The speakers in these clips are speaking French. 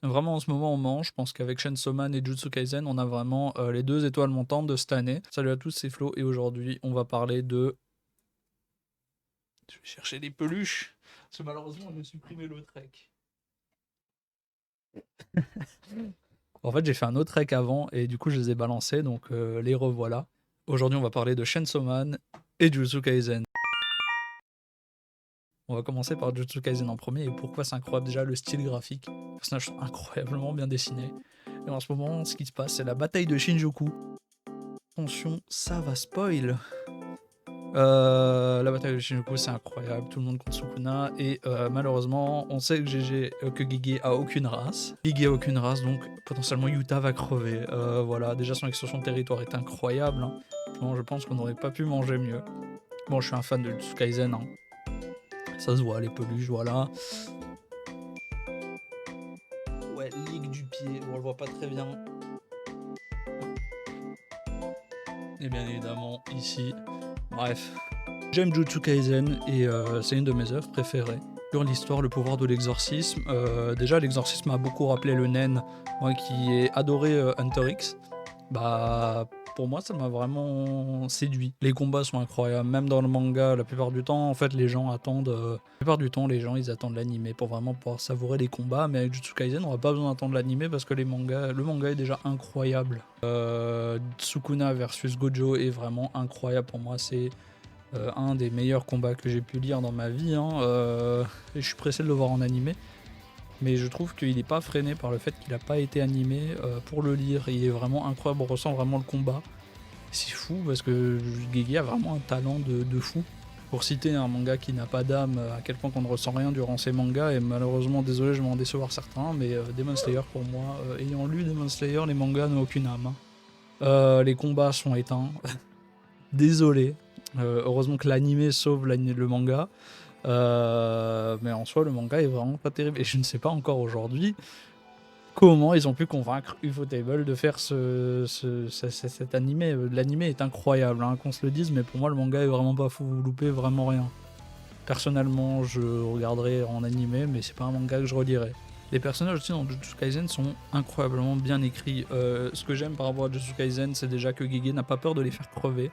Vraiment en ce moment on mange, je pense qu'avec Chainsaw Man et Jujutsu Kaisen, on a vraiment les 2 étoiles montantes de cette année. Salut à tous, c'est Flo et aujourd'hui on va parler de... Je vais chercher des peluches, parce que malheureusement j'ai supprimé le trek. En fait j'ai fait un autre trek avant et du coup je les ai balancés, donc les revoilà. Aujourd'hui on va parler de Chainsaw Man et Jujutsu Kaisen. On va commencer par Jujutsu Kaisen en premier et pourquoi c'est incroyable déjà le style graphique. Les personnages sont incroyablement bien dessinés. Et en ce moment ce qui se passe c'est la bataille de Shinjuku. Attention, ça va spoil. La bataille de Shinjuku, c'est incroyable. Tout le monde contre Sukuna. Et malheureusement, on sait que que Gege a aucune race. Gege a aucune race, donc potentiellement Yuta va crever. Voilà, déjà son extension de territoire est incroyable. Hein. Bon, je pense qu'on n'aurait pas pu manger mieux. Bon, je suis un fan de Jujutsu Kaisen. Hein. Ça se voit, les peluches, voilà. Ouais, ligue du pied. Bon, on le voit pas très bien. Et bien évidemment, ici. Bref. J'aime Jujutsu Kaisen et c'est une de mes œuvres préférées. Sur l'histoire, le pouvoir de l'exorcisme, déjà l'exorcisme m'a beaucoup rappelé le Nen, moi qui ai adoré Hunter X. Bah pour moi ça m'a vraiment séduit. Les combats sont incroyables, même dans le manga, la plupart du temps en fait les gens attendent, la plupart du temps les gens ils attendent l'animé pour vraiment pouvoir savourer les combats, mais avec Jujutsu Kaisen on va pas besoin d'attendre l'animé parce que le manga est déjà incroyable. Sukuna versus Gojo est vraiment incroyable pour moi, c'est un des meilleurs combats que j'ai pu lire dans ma vie, hein, et je suis pressé de le voir en animé. Mais je trouve qu'il n'est pas freiné par le fait qu'il n'a pas été animé pour le lire. Il est vraiment incroyable, on ressent vraiment le combat. C'est fou parce que Gege a vraiment un talent de fou. Pour citer un manga qui n'a pas d'âme, à quel point qu'on ne ressent rien durant ces mangas, et malheureusement, désolé, je vais en décevoir certains, mais Demon Slayer pour moi, ayant lu Demon Slayer, les mangas n'ont aucune âme. Hein. Les combats sont éteints. Désolé. Heureusement que l'animé sauve le manga. Mais en soi, le manga est vraiment pas terrible. Et je ne sais pas encore aujourd'hui comment ils ont pu convaincre Ufotable de faire cet animé. L'animé est incroyable, hein, qu'on se le dise, mais pour moi, le manga est vraiment pas fou. Vous loupez vraiment rien. Personnellement, je regarderai en animé, mais c'est pas un manga que je relirai. Les personnages aussi dans Jujutsu Kaisen sont incroyablement bien écrits. Ce que j'aime par rapport à Jujutsu Kaisen, c'est déjà que Gege n'a pas peur de les faire crever.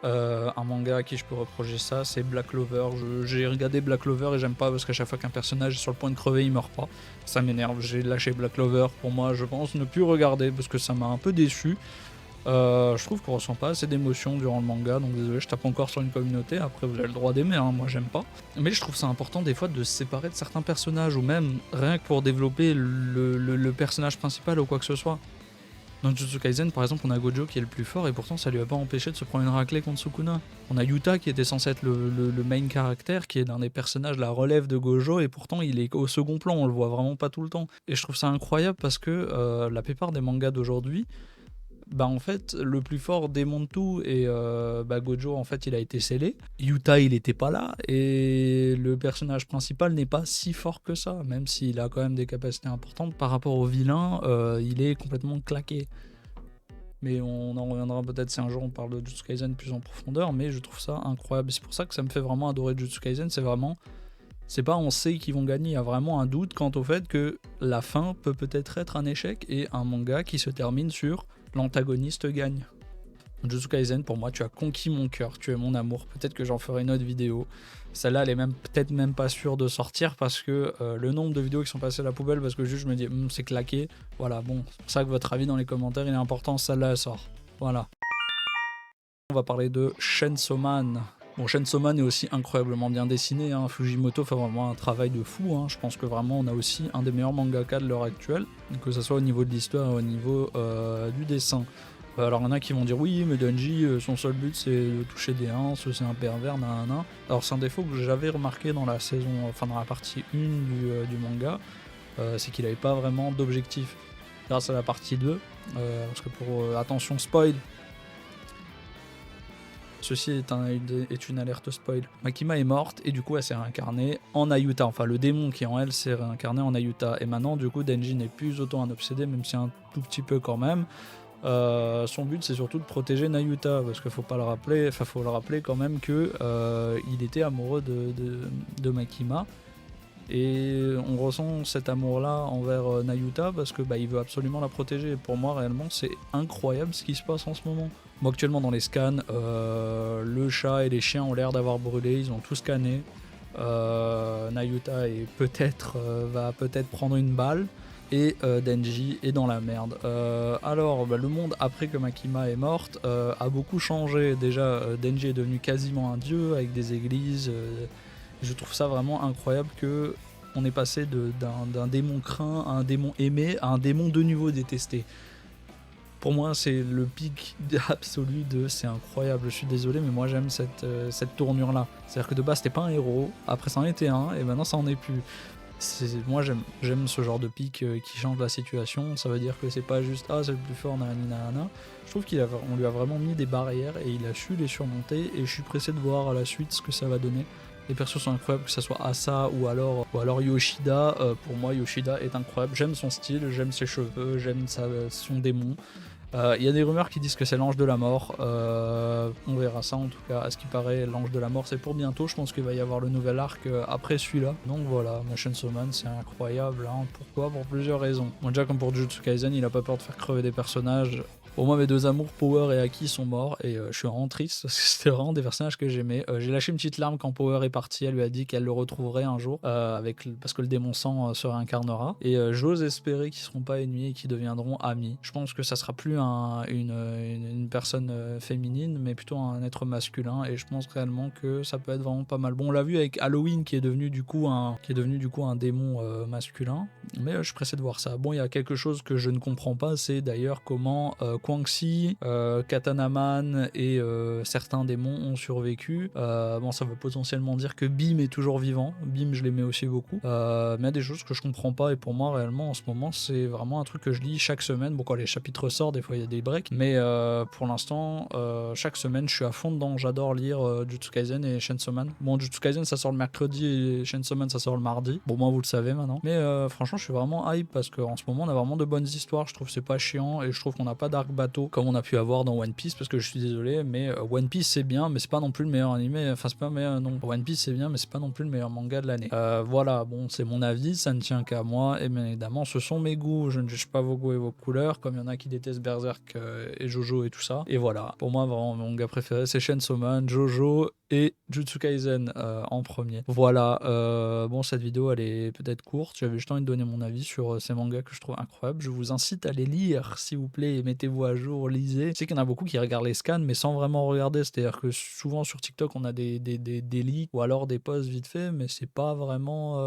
Un manga à qui je peux reprocher ça, c'est Black Clover. J'ai regardé Black Clover et j'aime pas parce qu'à chaque fois qu'un personnage est sur le point de crever, il meurt pas. Ça m'énerve. J'ai lâché Black Clover. Pour moi, je pense ne plus regarder parce que ça m'a un peu déçu. Je trouve qu'on ressent pas assez d'émotions durant le manga, donc désolé, je tape encore sur une communauté. Après, vous avez le droit d'aimer, hein, moi j'aime pas. Mais je trouve ça important des fois de se séparer de certains personnages ou même rien que pour développer le personnage principal ou quoi que ce soit. Dans Jujutsu Kaisen, par exemple, on a Gojo qui est le plus fort et pourtant ça lui a pas empêché de se prendre une raclée contre Sukuna. On a Yuta qui était censé être le main caractère, qui est l'un des personnages, la relève de Gojo, et pourtant il est au second plan, on le voit vraiment pas tout le temps. Et je trouve ça incroyable parce que la plupart des mangas d'aujourd'hui, bah en fait, le plus fort démonte tout et Gojo en fait il a été scellé. Yuta il était pas là et le personnage principal n'est pas si fort que ça, même s'il a quand même des capacités importantes par rapport au vilain, il est complètement claqué. Mais on en reviendra peut-être si un jour on parle de Jujutsu Kaisen plus en profondeur, mais je trouve ça incroyable. C'est pour ça que ça me fait vraiment adorer Jujutsu Kaisen, c'est pas on sait qu'ils vont gagner, il y a vraiment un doute quant au fait que la fin peut peut-être être un échec et un manga qui se termine sur l'antagoniste gagne. Jujutsu Kaisen, pour moi, tu as conquis mon cœur, tu es mon amour. Peut-être que j'en ferai une autre vidéo. Celle-là, elle est peut-être même pas sûre de sortir parce que le nombre de vidéos qui sont passées à la poubelle, parce que juste je me dis, c'est claqué. Voilà, bon, c'est pour ça que votre avis dans les commentaires, il est important, celle-là, elle sort. Voilà. On va parler de Chainsaw Man. Bon, Chainsaw Man est aussi incroyablement bien dessiné, hein. Fujimoto fait vraiment un travail de fou, hein. Je pense que vraiment on a aussi un des meilleurs mangaka de l'heure actuelle, que ce soit au niveau de l'histoire et au niveau du dessin. Alors il y en a qui vont dire oui mais Denji son seul but c'est de toucher des 1, c'est un pervers, nanana. Alors c'est un défaut que j'avais remarqué dans la saison, enfin dans la partie 1 du manga, c'est qu'il n'avait pas vraiment d'objectif. Grâce à la partie 2, parce que attention spoil, ceci est une alerte spoil. Makima est morte et du coup elle s'est réincarnée en Ayuta. Enfin le démon qui est en elle s'est réincarné en Ayuta. Et maintenant du coup Denji n'est plus autant un obsédé, même si un tout petit peu quand même. Son but c'est surtout de protéger Nayuta parce qu'il faut le rappeler quand même que il était amoureux de Makima Et on ressent cet amour-là envers Nayuta parce que il veut absolument la protéger. Et pour moi, réellement, c'est incroyable ce qui se passe en ce moment. Moi, actuellement, dans les scans, le chat et les chiens ont l'air d'avoir brûlé, ils ont tout scanné. Nayuta va peut-être prendre une balle. Et Denji est dans la merde. Alors, le monde après que Makima est morte a beaucoup changé. Déjà, Denji est devenu quasiment un dieu avec des églises. Je trouve ça vraiment incroyable que on est passé d'un démon craint à un démon aimé à un démon de nouveau détesté. Pour moi, c'est le pic absolu de c'est incroyable. Je suis désolé, mais moi j'aime cette tournure-là. C'est-à-dire que de base, c'était pas un héros, après ça en était un, et maintenant ça en est plus. Moi j'aime ce genre de pic qui change la situation. Ça veut dire que c'est pas juste c'est le plus fort, nanana. Je trouve qu'on lui a vraiment mis des barrières et il a su les surmonter. Et je suis pressé de voir à la suite ce que ça va donner. Les persos sont incroyables, que ce soit Asa ou alors Yoshida. Pour moi, Yoshida est incroyable. J'aime son style, j'aime ses cheveux, j'aime son démon. Il y a des rumeurs qui disent que c'est l'ange de la mort. On verra ça en tout cas. À ce qui paraît, l'ange de la mort c'est pour bientôt. Je pense qu'il va y avoir le nouvel arc après celui-là. Donc voilà, Chainsaw Man c'est incroyable. Pourquoi? Pour plusieurs raisons. Bon, déjà comme pour Jujutsu Kaisen, il a pas peur de faire crever des personnages. Pour moi, mes deux amours, Power et Aki, sont morts et je suis vraiment triste parce que c'était vraiment des personnages que j'aimais. J'ai lâché une petite larme quand Power est partie. Elle lui a dit qu'elle le retrouverait un jour parce que le démon sang se réincarnera. Et j'ose espérer qu'ils seront pas ennemis et qu'ils deviendront amis. Je pense que ça sera plus une personne féminine, mais plutôt un être masculin. Et je pense réellement que ça peut être vraiment pas mal. Bon, on l'a vu avec Halloween qui est devenu du coup un démon masculin. Mais je suis pressé de voir ça. Bon, il y a quelque chose que je ne comprends pas, c'est d'ailleurs comment Quangxi, Katanaman et certains démons ont survécu. Bon, ça veut potentiellement dire que Bim est toujours vivant. Bim, je l'aimais aussi beaucoup. Mais il y a des choses que je comprends pas et pour moi, réellement, en ce moment, c'est vraiment un truc que je lis chaque semaine. Bon, quand les chapitres sortent, des fois il y a des breaks. Mais pour l'instant, chaque semaine, je suis à fond dedans. J'adore lire Jujutsu Kaisen et Chainsaw Man. Bon, Jujutsu Kaisen, ça sort le mercredi et Chainsaw Man, ça sort le mardi. Bon, moi, vous le savez maintenant. Mais franchement, je suis vraiment hype parce qu'en ce moment, on a vraiment de bonnes histoires. Je trouve que c'est pas chiant et je trouve qu'on n'a pas d'arc bateau comme on a pu avoir dans One Piece parce que je suis désolé mais One Piece c'est bien mais c'est pas non plus le meilleur animé, enfin c'est pas meilleur, non, One Piece c'est bien mais c'est pas non plus le meilleur manga de l'année. Voilà, bon, c'est mon avis, ça ne tient qu'à moi et bien évidemment ce sont mes goûts, je ne juge pas vos goûts et vos couleurs comme il y en a qui détestent Berserk et Jojo et tout ça. Et voilà, pour moi vraiment mon manga préféré c'est Chainsaw Man, Jojo et Jujutsu Kaisen en premier. Voilà, bon, cette vidéo elle est peut-être courte, j'avais juste envie de donner mon avis sur ces mangas que je trouve incroyables. Je vous incite à les lire s'il vous plaît et mettez-vous à jour, lisez. Je sais qu'il y en a beaucoup qui regardent les scans mais sans vraiment regarder, c'est-à-dire que souvent sur TikTok on a des leaks ou alors des posts vite fait mais c'est pas vraiment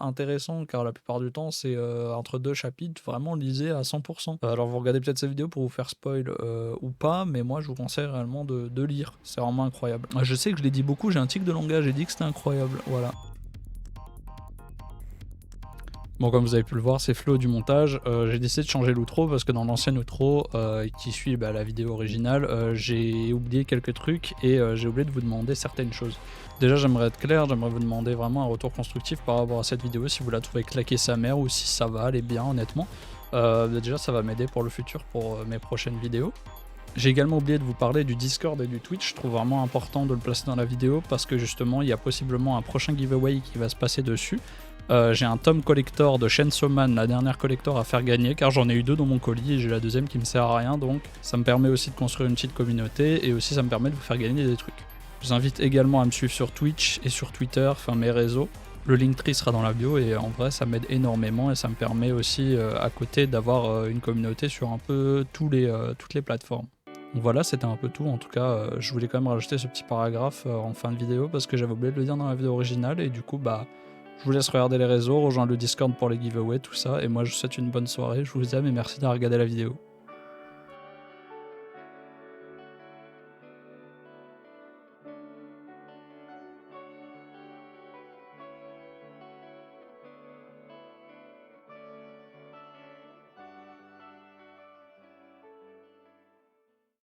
intéressant car la plupart du temps c'est entre deux chapitres, vraiment lisez à 100%. Alors vous regardez peut-être cette vidéo pour vous faire spoil ou pas, mais moi je vous conseille réellement de lire, c'est vraiment incroyable. Je sais que je l'ai dit beaucoup, j'ai un tic de langage, j'ai dit que c'était incroyable, voilà. Bon, comme vous avez pu le voir, c'est Flo du montage. J'ai décidé de changer l'outro parce que dans l'ancien outro qui suit la vidéo originale, j'ai oublié quelques trucs et j'ai oublié de vous demander certaines choses. Déjà, j'aimerais être clair, j'aimerais vous demander vraiment un retour constructif par rapport à cette vidéo, si vous la trouvez claquer sa mère ou si ça va aller bien, honnêtement. Déjà, ça va m'aider pour le futur, pour mes prochaines vidéos. J'ai également oublié de vous parler du Discord et du Twitch, je trouve vraiment important de le placer dans la vidéo parce que justement, il y a possiblement un prochain giveaway qui va se passer dessus. J'ai un tome collector de Chainsaw Man, la dernière collector à faire gagner, car j'en ai eu deux dans mon colis et j'ai la deuxième qui me sert à rien, donc ça me permet aussi de construire une petite communauté et aussi ça me permet de vous faire gagner des trucs. Je vous invite également à me suivre sur Twitch et sur Twitter, enfin mes réseaux. Le Linktree sera dans la bio et en vrai ça m'aide énormément et ça me permet aussi à côté d'avoir une communauté sur un peu toutes les plateformes. Donc voilà, c'était un peu tout. En tout cas, je voulais quand même rajouter ce petit paragraphe en fin de vidéo parce que j'avais oublié de le dire dans la vidéo originale et du coup je vous laisse regarder les réseaux, rejoindre le Discord pour les giveaways, tout ça. Et moi, je vous souhaite une bonne soirée. Je vous aime et merci d'avoir regardé la vidéo.